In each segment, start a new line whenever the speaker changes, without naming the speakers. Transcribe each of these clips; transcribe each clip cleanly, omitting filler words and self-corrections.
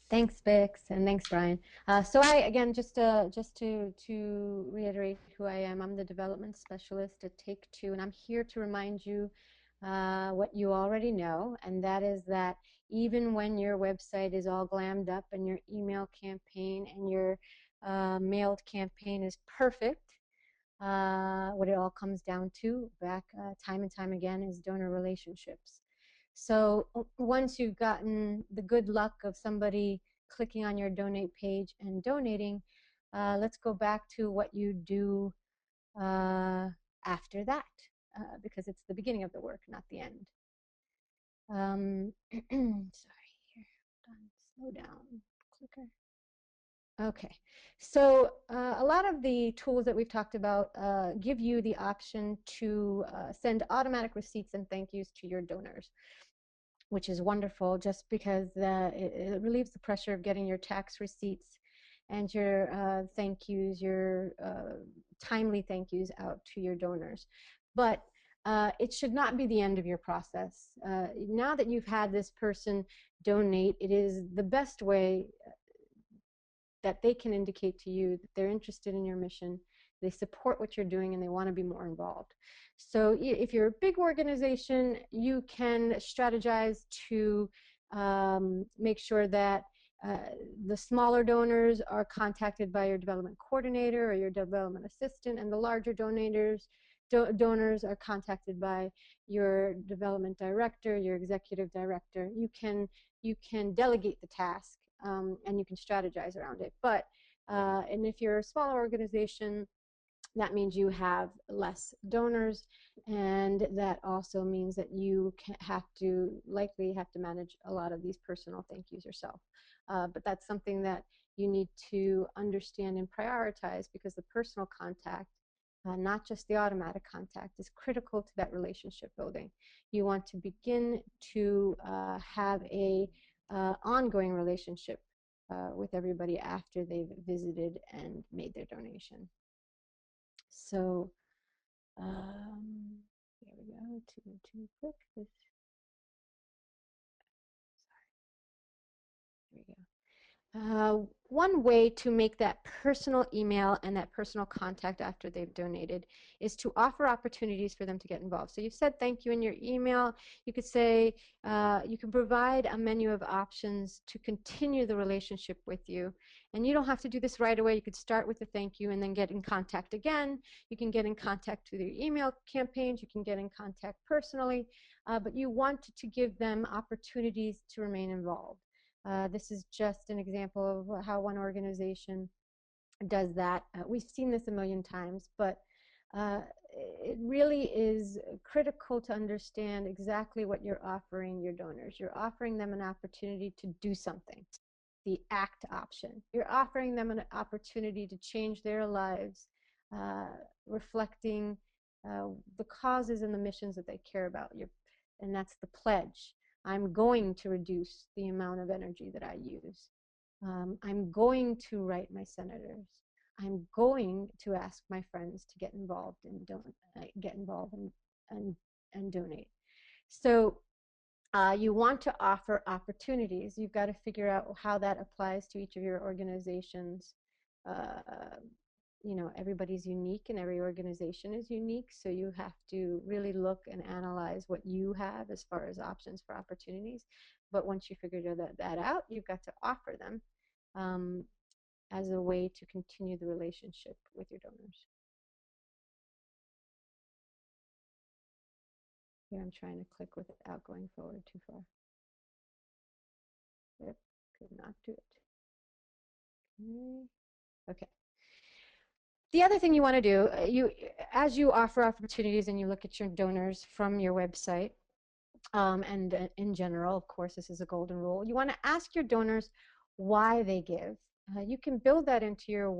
Thanks, Bix, and thanks, Brian. So I, again, just to reiterate who I am, I'm the development specialist at Take-Two, and I'm here to remind you what you already know, and that is that even when your website is all glammed up and your email campaign and your mailed campaign is perfect, what it all comes down to, back time and time again, is donor relationships. So once you've gotten the good luck of somebody clicking on your donate page and donating, let's go back to what you do after that, because it's the beginning of the work, not the end. Sorry, here, hold on, slow down, clicker. Okay, so a lot of the tools that we've talked about give you the option to send automatic receipts and thank yous to your donors, which is wonderful just because it relieves the pressure of getting your tax receipts and your thank yous, your timely thank yous out to your donors. But it should not be the end of your process. Now that you've had this person donate, it is the best way that they can indicate to you that they're interested in your mission, they support what you're doing, and they want to be more involved. So if you're a big organization, you can strategize to make sure that the smaller donors are contacted by your development coordinator or your development assistant, and the larger donors are contacted by your development director, your executive director. You can delegate the task, and you can strategize around it. But and if you're a smaller organization, that means you have less donors, and that also means that you likely have to manage a lot of these personal thank yous yourself. But that's something that you need to understand and prioritize, because the personal contact, not just the automatic contact, is critical to that relationship building. You want to begin to have a ongoing relationship with everybody after they've visited and made their donation. So there we go. Too quick. Here we go. One way to make that personal email and that personal contact after they've donated is to offer opportunities for them to get involved. So you've said thank you in your email. You could say, you can provide a menu of options to continue the relationship with you. And you don't have to do this right away. You could start with a thank you and then get in contact again. You can get in contact through your email campaigns. You can get in contact personally. But you want to give them opportunities to remain involved. This is just an example of how one organization does that. We've seen this a million times, but it really is critical to understand exactly what you're offering your donors. You're offering them an opportunity to do something, the ACT option. You're offering them an opportunity to change their lives, reflecting the causes and the missions that they care about. And that's the pledge. I'm going to reduce the amount of energy that I use. I'm going to write my senators. I'm going to ask my friends to get involved and and donate. So you want to offer opportunities. You've got to figure out how that applies to each of your organizations. Everybody's unique and every organization is unique, so you have to really look and analyze what you have as far as options for opportunities. But once you figure that out, you've got to offer them as a way to continue the relationship with your donors. Here I'm trying to click without going forward too far. Yep, could not do it. Okay. The other thing you want to do, as you offer opportunities and you look at your donors from your website, and in general, of course, this is a golden rule, you want to ask your donors why they give. You can build that into your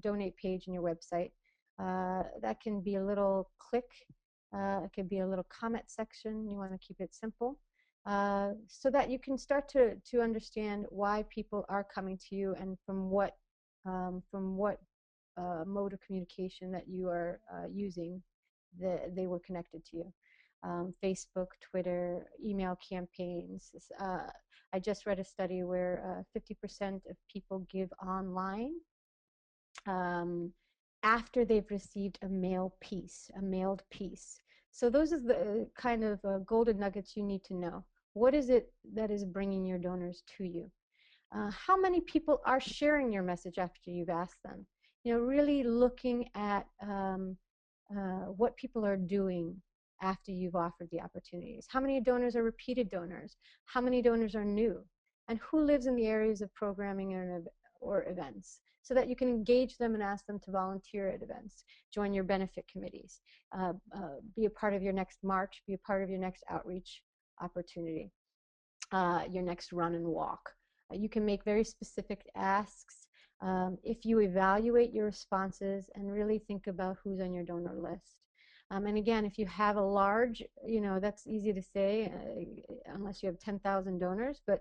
donate page in your website. That can be a little click. It can be a little comment section. You want to keep it simple, so that you can start to understand why people are coming to you and from what mode of communication that you are using they were connected to you. Facebook, Twitter, email campaigns, I just read a study where 50% of people give online um, after they've received a mailed piece. So those are the kind of golden nuggets you need to know. What is it that is bringing your donors to you? How many people are sharing your message after you've asked them? You know, really looking at what people are doing after you've offered the opportunities. How many donors are repeated donors? How many donors are new? And who lives in the areas of programming or events, so that you can engage them and ask them to volunteer at events, join your benefit committees, be a part of your next march, be a part of your next outreach opportunity, your next run and walk. You can make very specific asks if you evaluate your responses and really think about who's on your donor list. And again, if you have a large, you know, that's easy to say unless you have 10,000 donors, but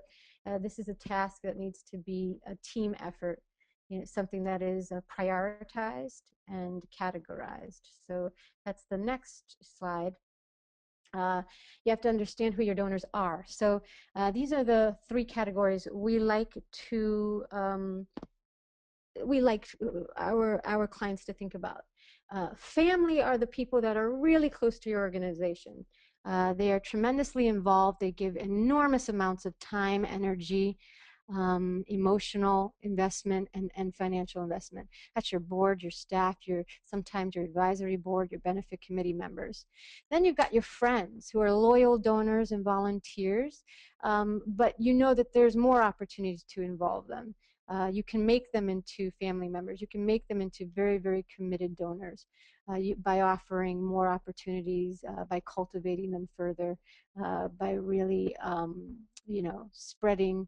this is a task that needs to be a team effort, you know, something that is prioritized and categorized. So that's the next slide. You have to understand who your donors are. So these are the three categories we like our clients to think about. Family are the people that are really close to your organization. They are tremendously involved. They give enormous amounts of time, energy, emotional investment, and financial investment. That's your board, your staff, sometimes your advisory board, your benefit committee members. Then you've got your friends who are loyal donors and volunteers, but you know that there's more opportunities to involve them. You can make them into family members. You can make them into very, very committed donors by offering more opportunities, by cultivating them further, by really, you know, spreading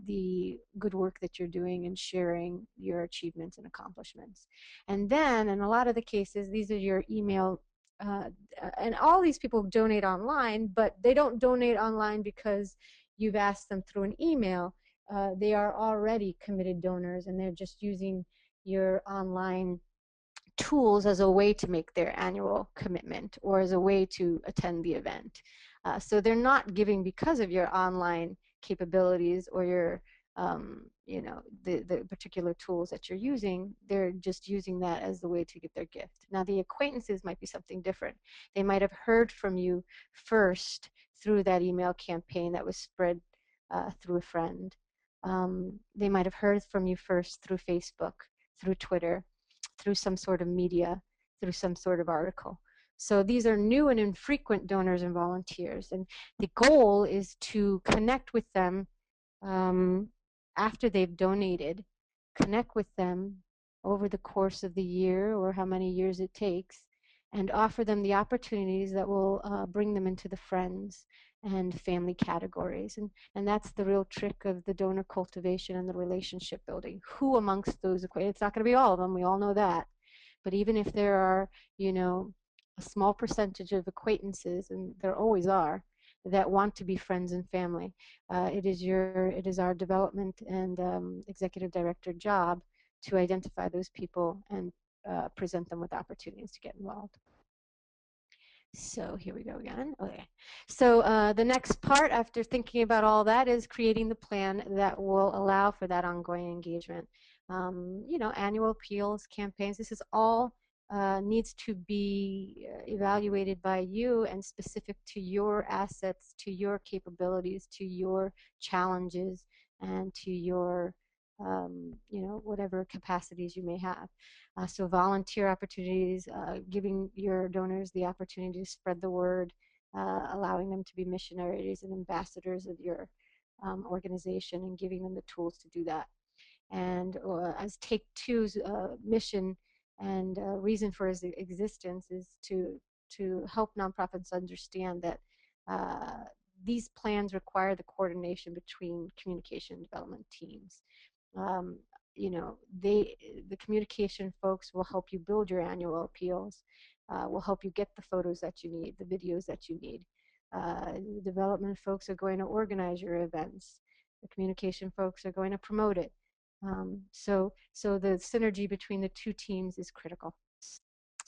the good work that you're doing and sharing your achievements and accomplishments. And then, in a lot of the cases, these are your email, and all these people donate online, but they don't donate online because you've asked them through an email. They are already committed donors, and they're just using your online tools as a way to make their annual commitment or as a way to attend the event. So they're not giving because of your online capabilities or your you know, the particular tools that you're using. They're just using that as the way to get their gift. Now the acquaintances might be something different. They might have heard from you first through that email campaign that was spread through a friend. They might have heard from you first through Facebook, through Twitter, through some sort of media, through some sort of article. So these are new and infrequent donors and volunteers. And the goal is to connect with them after they've donated, connect with them over the course of the year or how many years it takes, and offer them the opportunities that will bring them into the friends and family categories. And that's the real trick of the donor cultivation and the relationship building. Who amongst those, it's not going to be all of them, we all know that. But even if there are, you know, a small percentage of acquaintances, and there always are, that want to be friends and family, it is our development and executive director job to identify those people and present them with opportunities to get involved. So here we go again. Okay. So the next part after thinking about all that is creating the plan that will allow for that ongoing engagement. You know, annual appeals, campaigns, this is all needs to be evaluated by you and specific to your assets, to your capabilities, to your challenges, and to your you know, whatever capacities you may have. So volunteer opportunities, giving your donors the opportunity to spread the word, allowing them to be missionaries and ambassadors of your organization, and giving them the tools to do that. And as Take Two's mission and reason for its existence is to help nonprofits understand that these plans require the coordination between communication and development teams. Um, you know, the communication folks will help you build your annual appeals, will help you get the photos that you need, the videos that you need. The development folks are going to organize your events. The communication folks are going to promote it. So the synergy between the two teams is critical.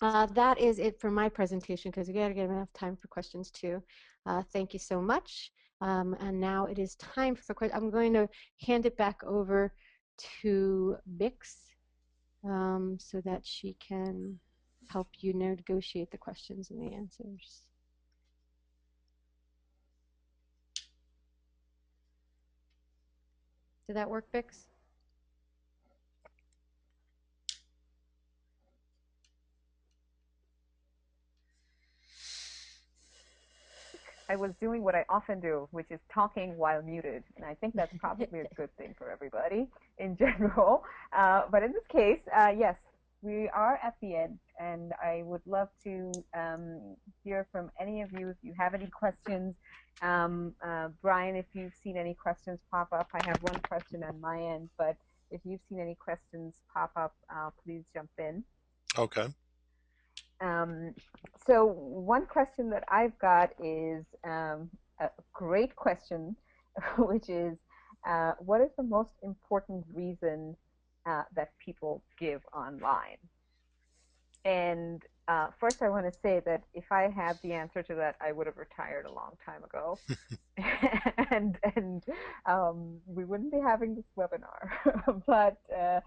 That is it for my presentation, because we got to get enough time for questions too. Thank you so much. And now it is time for questions. I'm going to hand it back over to Bix so that she can help you negotiate the questions and the answers. Did that work, Bix?
I was doing what I often do, which is talking while muted. And I think that's probably a good thing for everybody in general. But in this case, yes, we are at the end. And I would love to hear from any of you if you have any questions. Brian, if you've seen any questions pop up, I have one question on my end. But if you've seen any questions pop up, please jump in.
Okay.
Um, so one question that I've got is a great question, which is, what is the most important reason that people give online? And first, I want to say that if I had the answer to that, I would have retired a long time ago. And we wouldn't be having this webinar. But uh,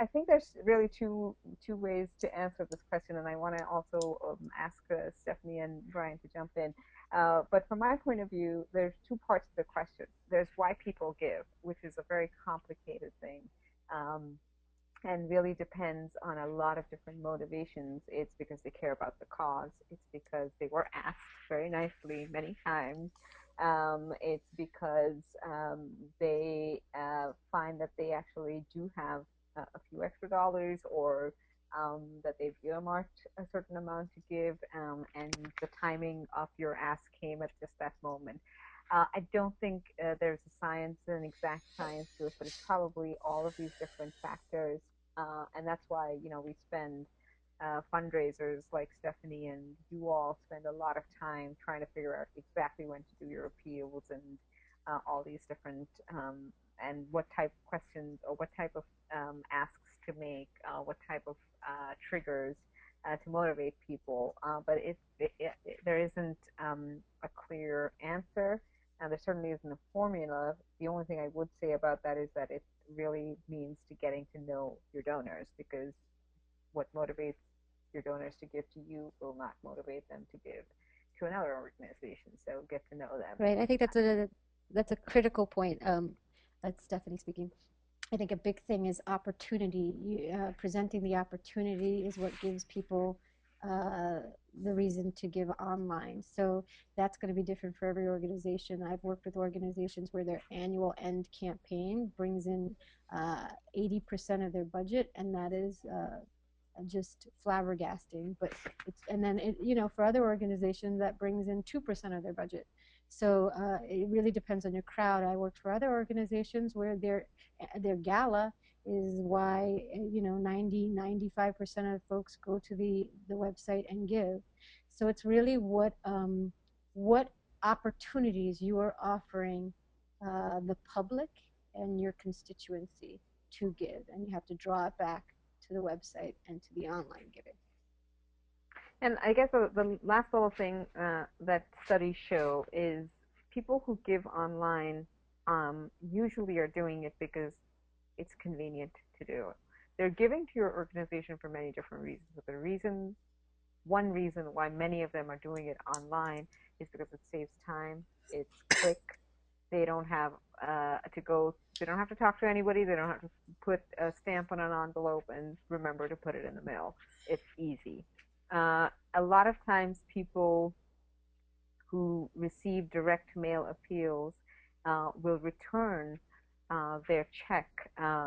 I think there's really two ways to answer this question, and I want to also ask Stephanie and Brian to jump in. But from my point of view, there's two parts to the question. There's why people give, which is a very complicated thing. Um, and really depends on a lot of different motivations. It's because they care about the cause. It's because they were asked very nicely many times. It's because they find that they actually do have a few extra dollars, or that they've earmarked a certain amount to give, and the timing of your ask came at just that moment. I don't think there's a science, an exact science to it, but it's probably all of these different factors, and that's why we spend fundraisers like Stephanie and you all spend a lot of time trying to figure out exactly when to do your appeals, and all these different and what type of questions or what type of asks to make, what type of triggers to motivate people. But there isn't a clear answer. And there certainly isn't a formula. The only thing I would say about that is that it really means to getting to know your donors, because what motivates your donors to give to you will not motivate them to give to another organization. So get to know them.
Right. I think that's a critical point. That's Stephanie speaking. I think a big thing is opportunity. Presenting the opportunity is what gives people uh, the reason to give online. So that's going to be different for every organization. I've worked with organizations where their annual end campaign brings in 80% of their budget, and that is just flabbergasting. But and then for other organizations that brings in 2% of their budget. So it really depends on your crowd. I worked for other organizations where their gala is why 95% of folks go to the website and give. So it's really what opportunities you are offering the public and your constituency to give, and you have to draw it back to the website and to the online giving.
And I guess the last little thing that studies show is people who give online usually are doing it because it's convenient to do. They're giving to your organization for many different reasons, but one reason why many of them are doing it online is because it saves time. It's quick. They don't have to go. They don't have to talk to anybody. They don't have to put a stamp on an envelope and remember to put it in the mail. It's easy. A lot of times, people who receive direct mail appeals will return their check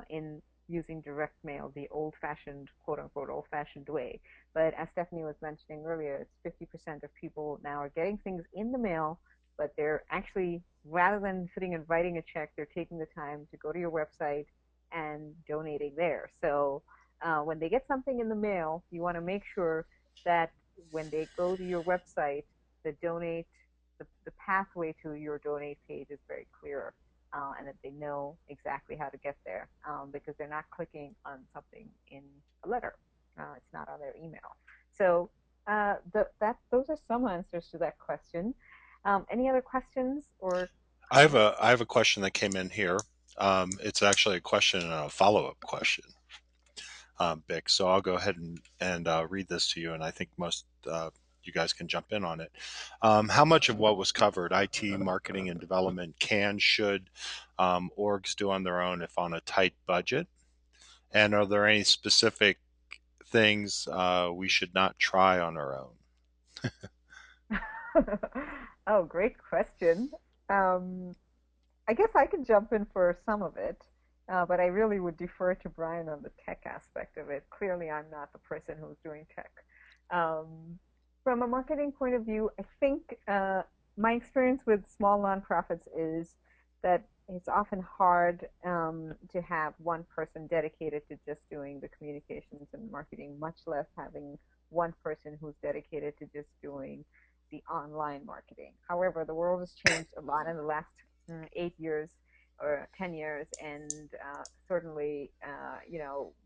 in using direct mail, the old-fashioned, quote-unquote, old-fashioned way. But as Stephanie was mentioning earlier, it's 50% of people now are getting things in the mail, but they're actually, rather than sitting and writing a check, they're taking the time to go to your website and donating there. So when they get something in the mail, you want to make sure that when they go to your website, the pathway to your donate page is very clear, and that they know exactly how to get there, because they're not clicking on something in a letter. It's not on their email. So those are some answers to that question. Any other questions or
I have
comments?
a question that came in here. It's actually a question and a follow up question, Vic. So I'll go ahead and read this to you, and I think most you guys can jump in on it. How much of what was covered, IT, marketing, and development, should orgs do on their own if on a tight budget? And are there any specific things we should not try on our own?
Oh, great question. Um, I guess I can jump in for some of it, but I really would defer to Brian on the tech aspect of it. Clearly, I'm not the person who's doing tech. Um, from a marketing point of view, I think my experience with small nonprofits is that it's often hard to have one person dedicated to just doing the communications and marketing, much less having one person who's dedicated to just doing the online marketing. However, the world has changed a lot in the last 8 years or 10 years, and certainly,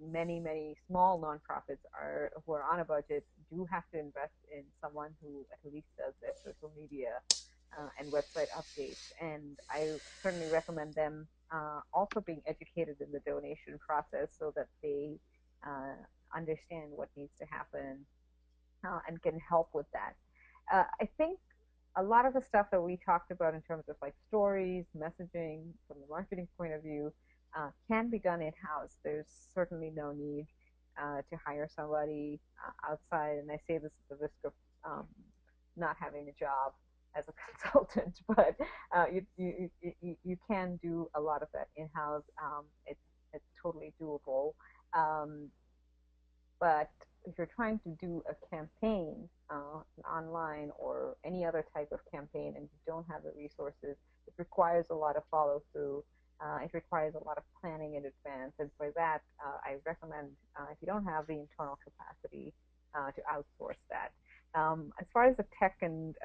many small nonprofits are who are on a budget do have to invest in someone who at least does their social media and website updates. And I certainly recommend them also being educated in the donation process so that they understand what needs to happen and can help with that. I think a lot of the stuff that we talked about in terms of like stories, messaging from the marketing point of view can be done in house. There's certainly no need to hire somebody outside. And I say this at the risk of not having a job as a consultant, but you can do a lot of that in house. It's totally doable. Um, but if you're trying to do a campaign online or any other type of campaign and you don't have the resources, it requires a lot of follow through. It requires a lot of planning in advance. And for that, I recommend, if you don't have the internal capacity, to outsource that. As far as the tech and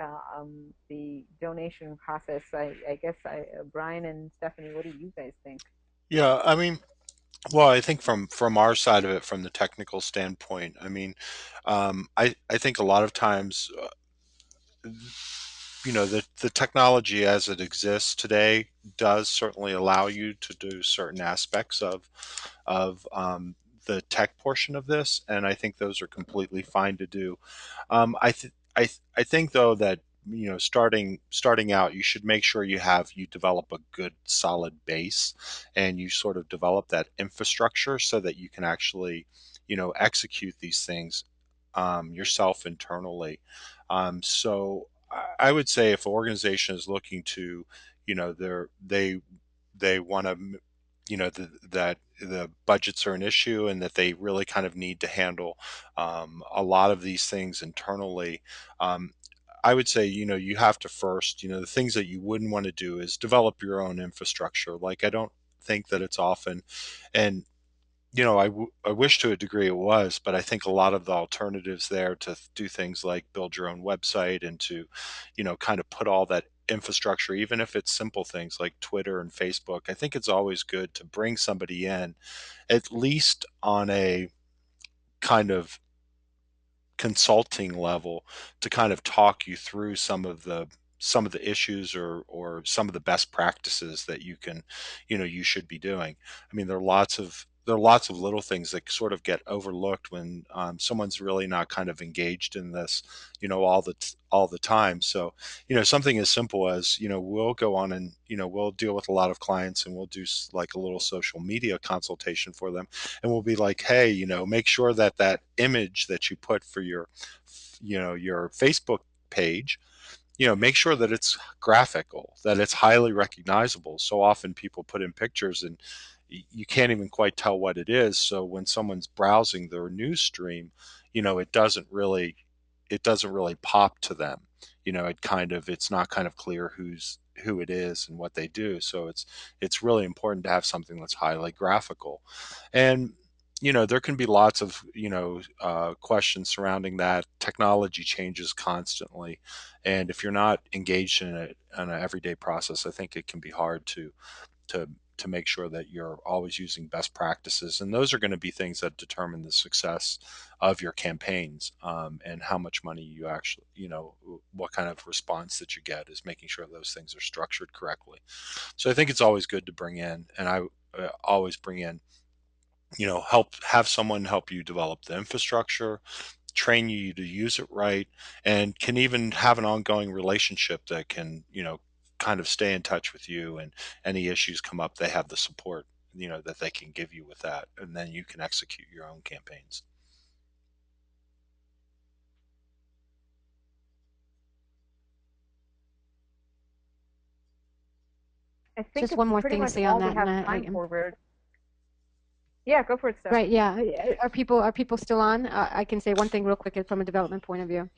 the donation process, I guess Brian and Stephanie, what do you guys think?
Yeah, I mean, well, I think from our side of it, from the technical standpoint, I mean, I think a lot of times, the technology as it exists today does certainly allow you to do certain aspects of the tech portion of this, and I think those are completely fine to do. I think though that starting out, you should make sure you develop a good solid base, and you sort of develop that infrastructure so that you can actually execute these things yourself internally. So I would say if an organization is looking to, they want to, that the budgets are an issue and that they really kind of need to handle a lot of these things internally. Um, I would say, you have to first, the things that you wouldn't want to do is develop your own infrastructure. Like, I don't think that it's often, and I wish to a degree it was, but I think a lot of the alternatives there to do things like build your own website and to, kind of put all that infrastructure, even if it's simple things like Twitter and Facebook, I think it's always good to bring somebody in, at least on a kind of consulting level, to kind of talk you through some of the issues or some of the best practices that you should be doing. I mean, there are lots of little things that sort of get overlooked when someone's really not kind of engaged in this, all the time. So, something as simple as, we'll go on and, we'll deal with a lot of clients and we'll do like a little social media consultation for them, and we'll be like, hey, make sure that that image that you put for your Facebook page, make sure that it's graphical, that it's highly recognizable. So often people put in pictures and you can't even quite tell what it is. So when someone's browsing their news stream, it doesn't really pop to them. It's not kind of clear who it is and what they do. So it's really important to have something that's highly graphical. And there can be lots of questions surrounding that. Technology changes constantly, and if you're not engaged in it on an everyday process, I think it can be hard to to make sure that you're always using best practices. And those are going to be things that determine the success of your campaigns, and how much money you actually, what kind of response that you get is making sure those things are structured correctly. So I think it's always good to bring in, and I always bring in, help have someone help you develop the infrastructure, train you to use it right, and can even have an ongoing relationship that can, kind of stay in touch with you, and any issues come up, they have the support, that they can give you with that, and then you can execute your own campaigns.
I think
Just
it's
one more
pretty
thing to
much
say on
all we
that, and
have
I
time
am
for. We're Yeah, go for it, Steph.
right. Yeah, are people still on? I can say one thing real quick from a development point of view.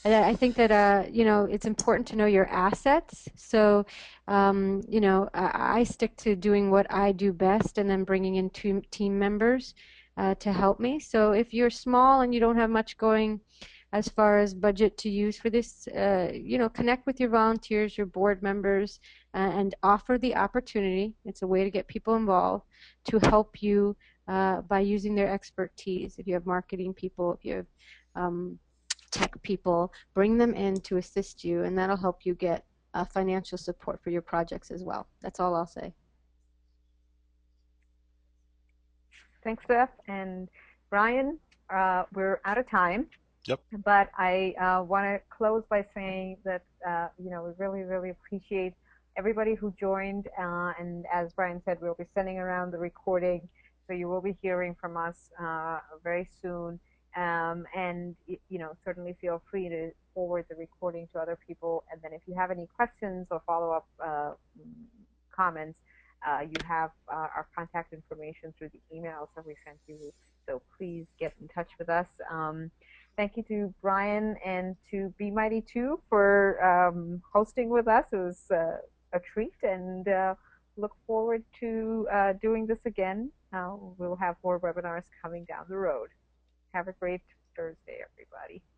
And I think that it's important to know your assets. So, I stick to doing what I do best, and then bringing in two team members to help me. So, if you're small and you don't have much going as far as budget to use for this, connect with your volunteers, your board members, and offer the opportunity. It's a way to get people involved to help you by using their expertise. If you have marketing people, if you have tech people, bring them in to assist you, and that'll help you get financial support for your projects as well. That's all I'll say.
Thanks, Steph. And Brian, we're out of time.
Yep.
But I want to close by saying that we really, really appreciate everybody who joined. And as Brian said, we'll be sending around the recording, so you will be hearing from us very soon. And certainly feel free to forward the recording to other people. And then if you have any questions or follow-up comments, you have our contact information through the emails that we sent you. So please get in touch with us. Thank you to Brian and to Be Mighty 2 for hosting with us. It was a treat, and look forward to doing this again. We'll have more webinars coming down the road. Have a great Thursday, everybody.